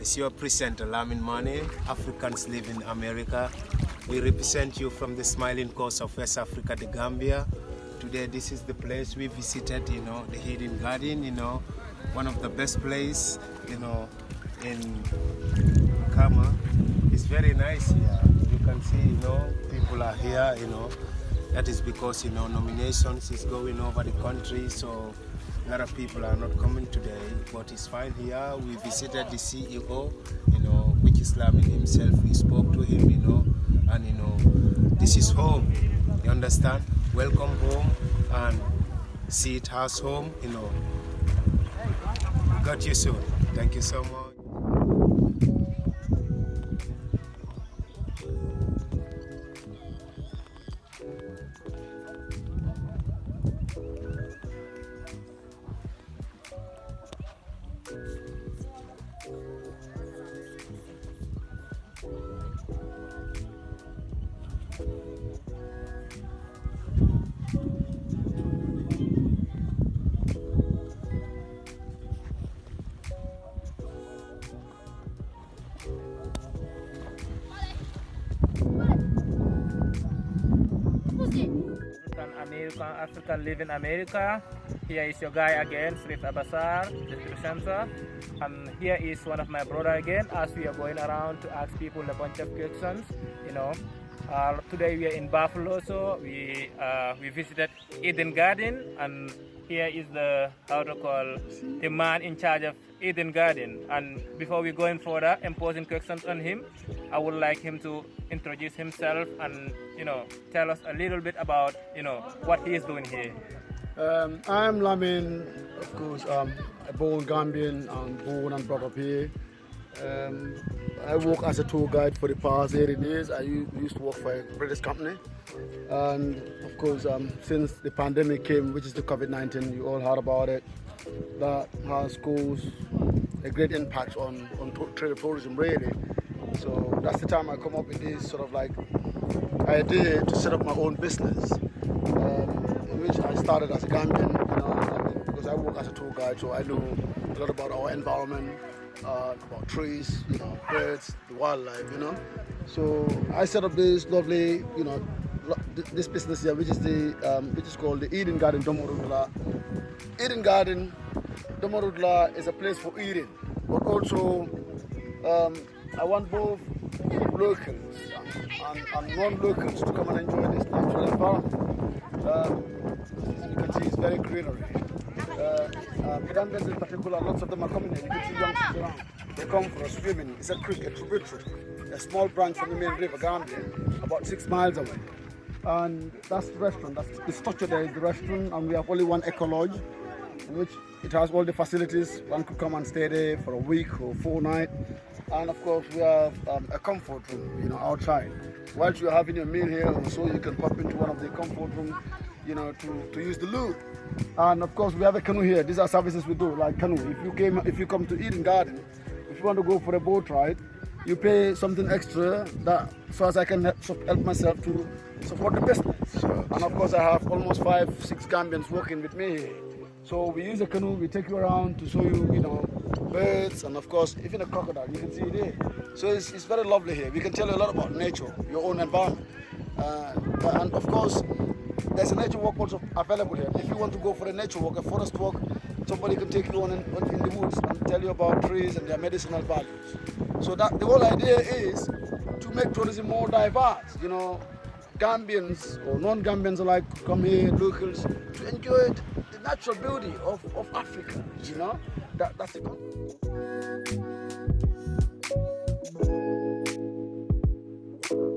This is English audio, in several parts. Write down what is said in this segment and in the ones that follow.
It's your presenter, Lamin Manneh, Africans live in America. We represent you from the smiling coast of West Africa, the Gambia. Today, this is the place we visited, the Hidden Garden, one of the best places, in Kama. It's very nice here. You can see, people are here, That is because, nominations is going over the country, so a lot of people are not coming today, but it's fine here. We visited the CEO, which is Lamin himself. We spoke to him, and this is home. You understand? Welcome home and see it as home, Got you soon. Thank you so much. African live in America. Here is your guy again, Abba Sarr, the presenter. And here is one of my brother again, as we are going around to ask people a bunch of questions. Today we are in Buffalo, so we visited Eden Garden, and here is the the man in charge of Eden Garden. And before we go in further, imposing questions on him, I would like him to introduce himself and tell us a little bit about what he is doing here. I am Lamin, of course. A born Gambian. I'm born and brought up here. I work as a tour guide for the past 18 years. I used to work for a British company, and of course, since the pandemic came, which is the COVID-19, you all heard about it. That has caused a great impact on trade tourism, really. So that's the time I come up with this sort of like idea to set up my own business, in which I started as a Gambian, because I work as a tour guide, so I know a lot about our environment, about trees, birds, the wildlife, So I set up this lovely, this business here, which is called the Eden Garden Domorudla. Eden Garden Domorudla is a place for eating, but also I want both locals and non-locals to come and enjoy this natural environment. As you can see, it's very greenery. Gambians in particular, lots of them are coming in. You can see youngsters around. They come for a swimming. It's a creek, a tributary, a small branch from the main river, Gambia, about 6 miles away. And that's the restaurant. That's the structure there is the restaurant, and we have only one eco lodge, in which it has all the facilities. One could come and stay there for a week or 4 nights. And of course, we have a comfort room, outside. Whilst you're having your meal here, also you can pop into one of the comfort rooms, to use the loo. And of course, we have a canoe here. These are services we do, like canoe. If you come to Eden Garden, if you want to go for a boat ride, you pay something extra so as I can help myself to support the business. Sure. And of course, I have almost 5-6 Gambians working with me here. So we use a canoe, we take you around to show you, birds, and of course, even a crocodile, you can see it here. So it's very lovely here. We can tell you a lot about nature, your own environment. And of course, there's a nature walk also available here. If you want to go for a nature walk, a forest walk, somebody can take you on in the woods and tell you about trees and their medicinal values. So that the whole idea is to make tourism more diverse. Gambians or non-Gambians alike come here, locals, to enjoy the natural beauty of Africa. That's the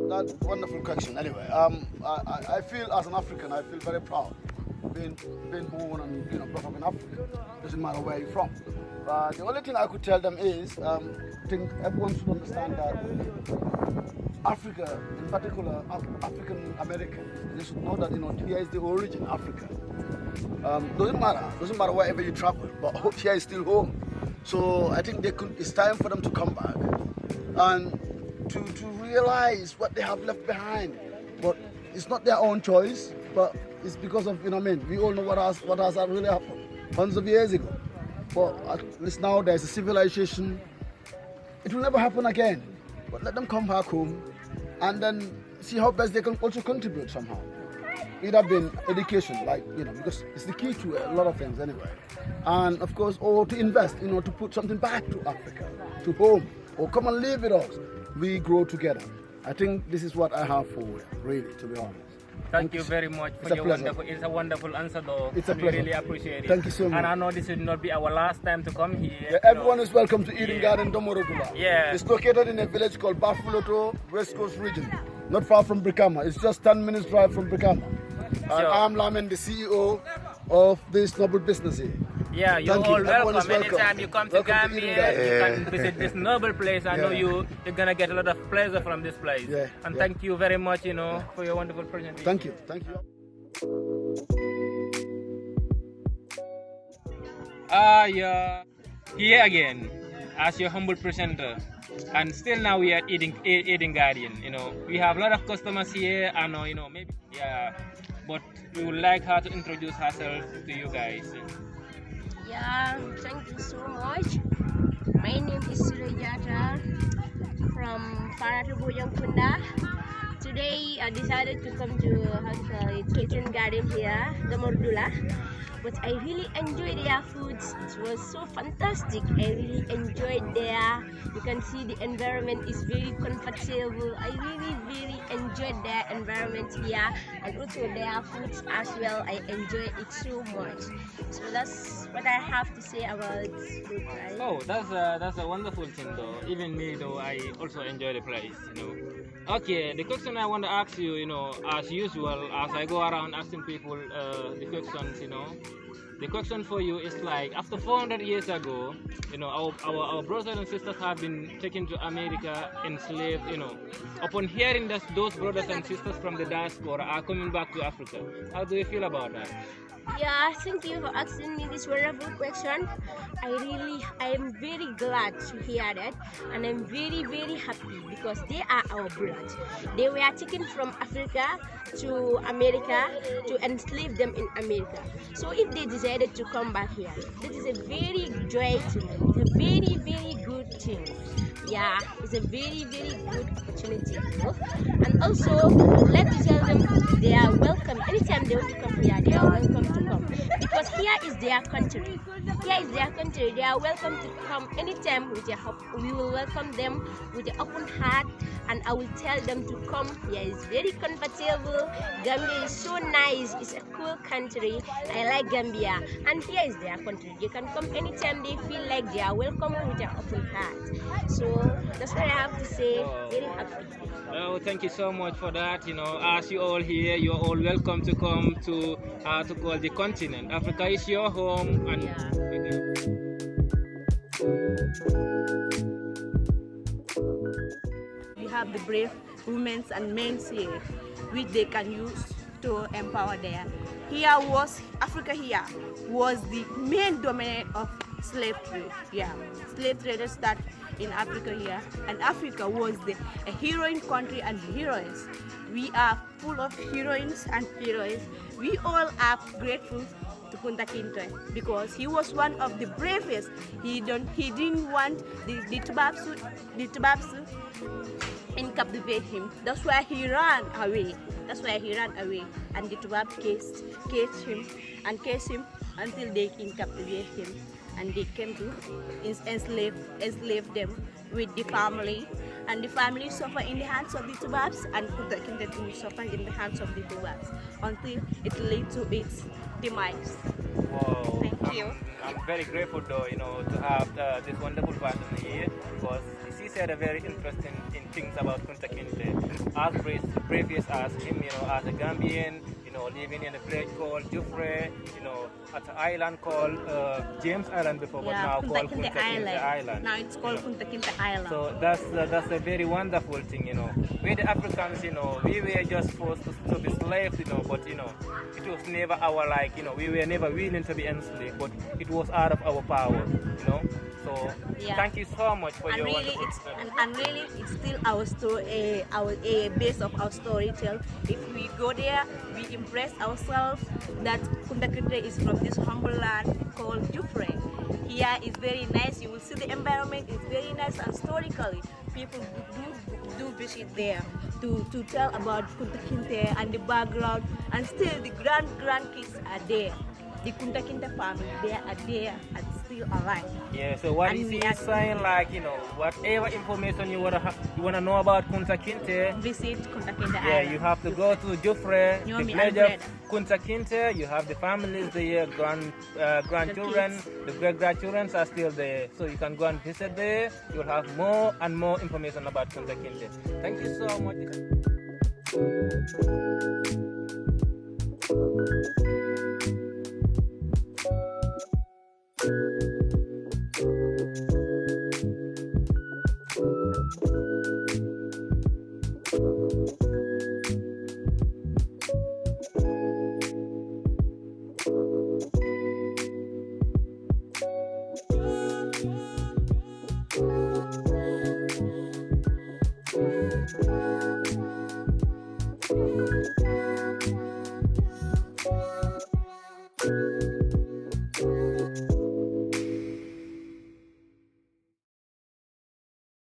That wonderful question. Anyway, I feel as an African, I feel very proud being born and brought up in Africa. Doesn't matter where you're from. But the only thing I could tell them is, I think everyone should understand that Africa, in particular African Americans, they should know that here is the origin, Africa. Doesn't matter wherever you travel, but here is still home. So I think it's time for them to come back and to realize what they have left behind. But it's not their own choice, but it's because of, we all know what has really happened hundreds of years ago. But at least now there's a civilization it will never happen again. But let them come back home and then see how best they can also contribute somehow. It have been education, like, because it's the key to a lot of things anyway. And of course, or to invest, to put something back to Africa, to home, or come and live with us. We grow together. I think this is what I have for you, really, to be honest. Thank you very much for your wonderful. It's a wonderful answer, though. It's a pleasure. We really appreciate it. Thank you so much. And I know this will not be our last time to come here. Yeah, everyone is welcome to Eden Garden, Domorodula. Yeah. It's located in a village called Bafuloto, West Coast region, not far from Brikama. It's just 10 minutes drive from Brikama. And I'm Lamin, the CEO of this noble business here. Yeah, you're Thank all you. Everyone is welcome. Anytime you come to Gambia, you can visit this noble place. I know you're gonna get a lot of pleasure from this place. Yeah, and thank you very much, for your wonderful presentation. Thank you. Thank you. Yeah, here again as your humble presenter, and still now we are Eden Guardian. We have a lot of customers here. I know, maybe but we would like her to introduce herself to you guys. Yeah, thank you so much. My name is Surajata from Faratu. Today I decided to come to Kitchen Garden here, the Mordula. But I really enjoyed their foods. It was so fantastic. I really enjoyed there. You can see the environment is very comfortable. I really enjoyed their environment here, and also their foods as well. I enjoy it so much. So that's what I have to say about food. Right? Oh, that's a wonderful thing, though. Even me, though, I also enjoy the place. Okay, the question I want to ask you, as usual, as I go around asking people the questions, the question for you is like, after 400 years ago, our brothers and sisters have been taken to America, enslaved, Upon hearing that those brothers and sisters from the diaspora are coming back to Africa, how do you feel about that? Yeah, thank you for asking me this wonderful question. I am very glad to hear that, and I'm very happy because they are our blood. They were taken from Africa to America to enslave them in America. So if they decided to come back here, this is a very joy to me. It's a very good thing. Yeah, it's a very good opportunity. And also, let me tell them they are welcome. Anytime they want to come here, they are welcome to come. Because here is their country. Here is their country. They are welcome to come anytime with their help. We will welcome them with an open heart, and I will tell them to come. Here is very comfortable. Gambia is so nice. It's a cool country. I like Gambia. And here is their country. They can come anytime they feel like they are welcome with an open heart. So that's what I have to say. Very happy. Well, thank you so much for that. As you all here, you're all welcome to come to call the continent. Africa is your home, and we have the brave women and men here, which they can use to empower there. Africa here was the main domain of slave trade. Yeah, slave traders start in Africa here, and Africa was a heroine country and heroines. We are full of heroines and heroes. We all are grateful to Kunta Kinte because he was one of the bravest. He didn't want the Tubabsu in captivate him. That's why he ran away. And the Tubab cased him until they can captivate him. And they came to enslave them with the family, and the family suffer in the hands of the Tubabs, and Kunta Kinte to suffer in the hands of the Tubabs until it led to its demise. Wow. Thank you. I'm very grateful, though, to have this wonderful person here, because she said a very interesting things about Kunta Kinte. As previous as him, as a Gambian, living in a village called Jufre, at an island called James Island before, but now called Kunta Kinte Island. Now it's called Kunta Kinte Island. So that's a very wonderful thing, We the Africans, we were just forced to be slaves, but it was never our we were never willing to be enslaved, but it was out of our power, So thank you so much for your wonderful story. And really, it's still our story, our base of our storytelling. If we go there, we impress ourselves that Kunta Kinte is from this humble land called Jufre. Here is very nice. You will see the environment is very nice, and historically people do visit there to tell about Kunta Kinte and the background, and still the grandkids are there. The Kunta Kinte family, they are there and still alive. Yeah, so what And is we he are- saying, like, whatever information you wanna know about Kunta Kinte, Visit Kunta Kinte yeah, Island. you have to go to Jufre, the Nyomi village and of Breda. Kunta Kinte. You have the families there, grandchildren, the great-grandchildren are still there. So you can go and visit there. You'll have more and more information about Kunta Kinte. Thank you so much.